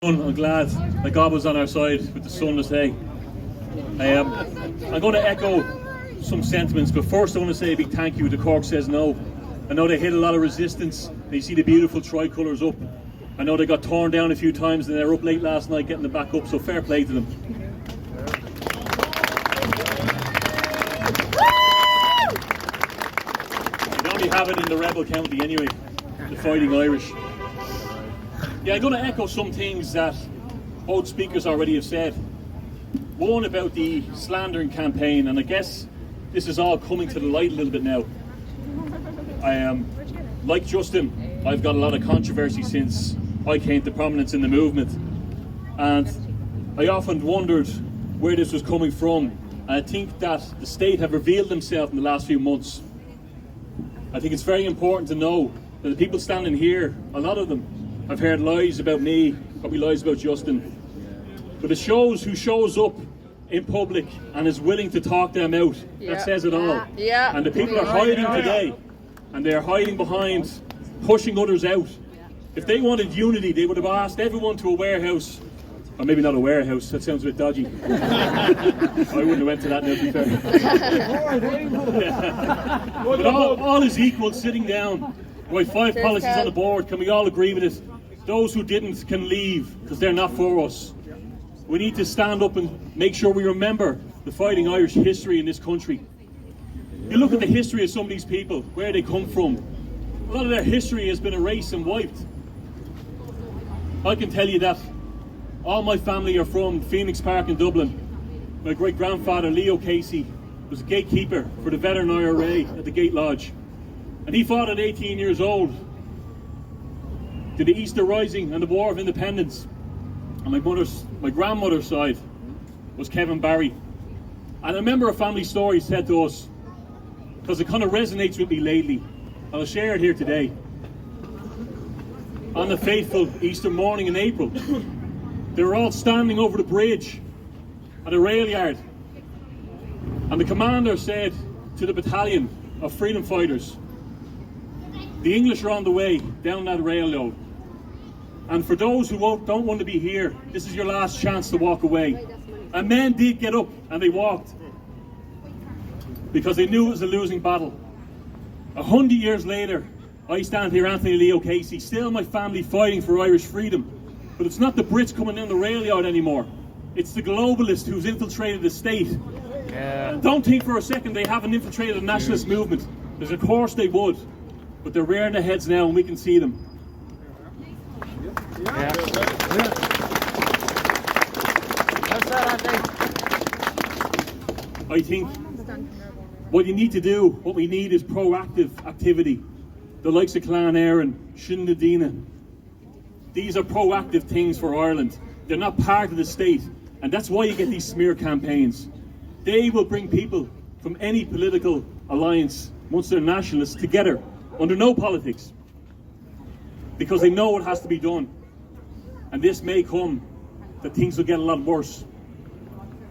I'm glad that God was on our side with the sunless day. I'm going to echo some sentiments, but first I want to say a big thank you to Cork Says No. I know they hit a lot of resistance. You see the beautiful tricolours up. I know they got torn down a few times and they were up late last night getting them back up, so fair play to them. You only have it in the rebel county anyway, the Fighting Irish. Yeah, I'm going to echo some things that both speakers already have said. One about the slandering campaign, and I guess this is all coming to the light a little bit now. I am, like Justin, I've got a lot of controversy since I came to prominence in the movement. And I often wondered where this was coming from. And I think that the state have revealed themselves in the last few months. I think it's very important to know that the people standing here, a lot of them, have heard lies about me, probably lies about Justin. But it shows who shows up in public and is willing to talk them out. That says it all. And the people are hiding today. And they're hiding behind pushing others out. If they wanted unity, they would have asked everyone to a warehouse. Or maybe not a warehouse, that sounds a bit dodgy. I wouldn't have went to that now, to be fair. But all is equal sitting down. Right, 5 policies on the board, can we all agree with it? Those who didn't can leave, because they're not for us. We need to stand up and make sure we remember the Fighting Irish history in this country. You look at the history of some of these people, where they come from. A lot of their history has been erased and wiped. I can tell you that all my family are from Phoenix Park in Dublin. My great-grandfather, Leo Casey, was a gatekeeper for the veteran IRA at the Gate Lodge. And he fought at 18 years old to the Easter Rising and the War of Independence. And my grandmother's side was Kevin Barry. And I remember a family story said to us, because it kind of resonates with me lately. I'll share it here today. On the fateful Easter morning in April, they were all standing over the bridge at a rail yard. And the commander said to the battalion of freedom fighters, the English are on the way down that railroad. And for those who don't want to be here, this is your last chance to walk away. And men did get up and they walked, because they knew it was a losing battle. 100 years later, I stand here, Anthony Leo Casey, still my family fighting for Irish freedom. But it's not the Brits coming down the rail yard anymore. It's the globalist who's infiltrated the state. And don't think for a second they haven't infiltrated the nationalist movement. Because of course they would. But they're rearing their heads now and we can see them. I think what you need to do, what we need is proactive activity. The likes of Clan Éireann, Shinadina. These are proactive things for Ireland. They're not part of the state. And that's why you get these smear campaigns. They will bring people from any political alliance, once they're nationalists, together under no politics. Because they know what has to be done. And this may come that things will get a lot worse.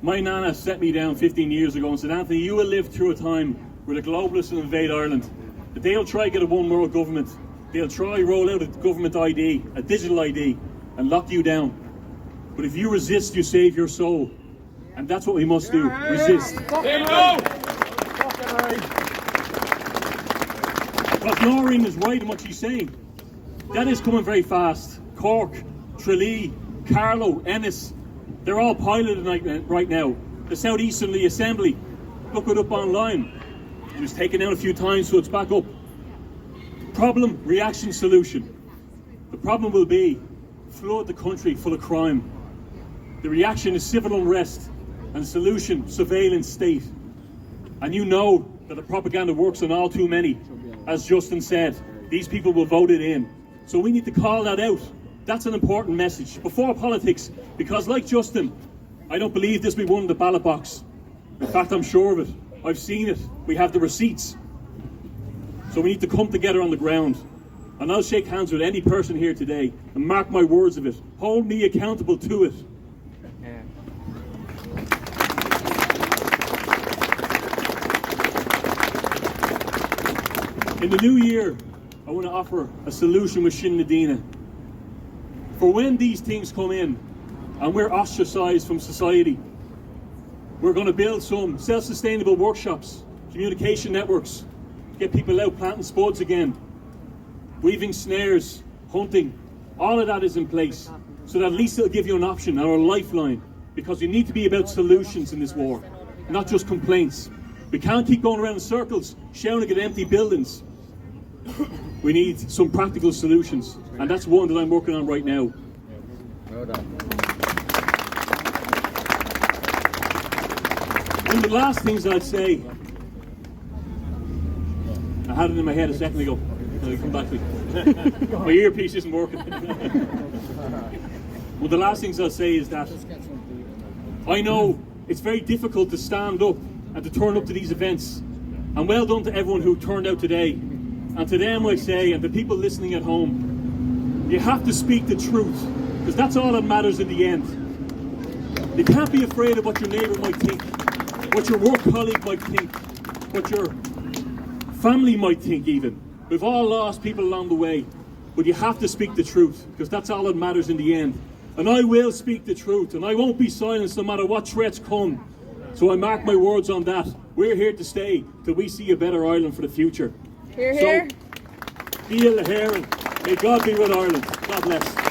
My nana set me down 15 years ago and said, Anthony, you will live through a time where the globalists will invade Ireland. They'll try to get a one world government. They'll try to roll out a government ID, a digital ID, and lock you down. But if you resist, you save your soul. And that's what we must do, resist. But Noreen is right in what she's saying. That is coming very fast. Cork, Tralee, Carlow, Ennis, they're all piloted right now. The South Eastern Assembly, look it up online. It was taken down a few times, so it's back up. Problem, reaction, solution. The problem will be flood the country full of crime. The reaction is civil unrest, and the solution, surveillance state. And you know that the propaganda works on all too many. As Justin said, these people will vote it in. So we need to call that out. That's an important message before politics, because like Justin, I don't believe this will be won in the ballot box. In fact, I'm sure of it. I've seen it. We have the receipts. So we need to come together on the ground. And I'll shake hands with any person here today and mark my words of it. Hold me accountable to it. In the new year, I want to offer a solution with Shin Nadina. for when these things come in and we're ostracized from society. We're going to build some self-sustainable workshops, communication networks, get people out planting spuds again, weaving snares, hunting. All of that is in place, so that at least it'll give you an option and a lifeline, because we need to be about solutions in this war, not just complaints. We can't keep going around in circles shouting at empty buildings. We need some practical solutions, and that's one that I'm working on right now. Well done. One of the last things I'd say, I had it in my head a second ago, so I come back to it. My earpiece isn't working. Well, the last things I'll say is that I know it's very difficult to stand up and to turn up to these events, and well done to everyone who turned out today. And to them I say, and the people listening at home, you have to speak the truth, because that's all that matters in the end. You can't be afraid of what your neighbour might think, what your work colleague might think, what your family might think even. We've all lost people along the way, but you have to speak the truth, because that's all that matters in the end. And I will speak the truth, and I won't be silenced no matter what threats come. So I mark my words on that. We're here to stay till we see a better Ireland for the future. Hear, hear. So, Fíal a Héireann. May God be with Ireland. God bless.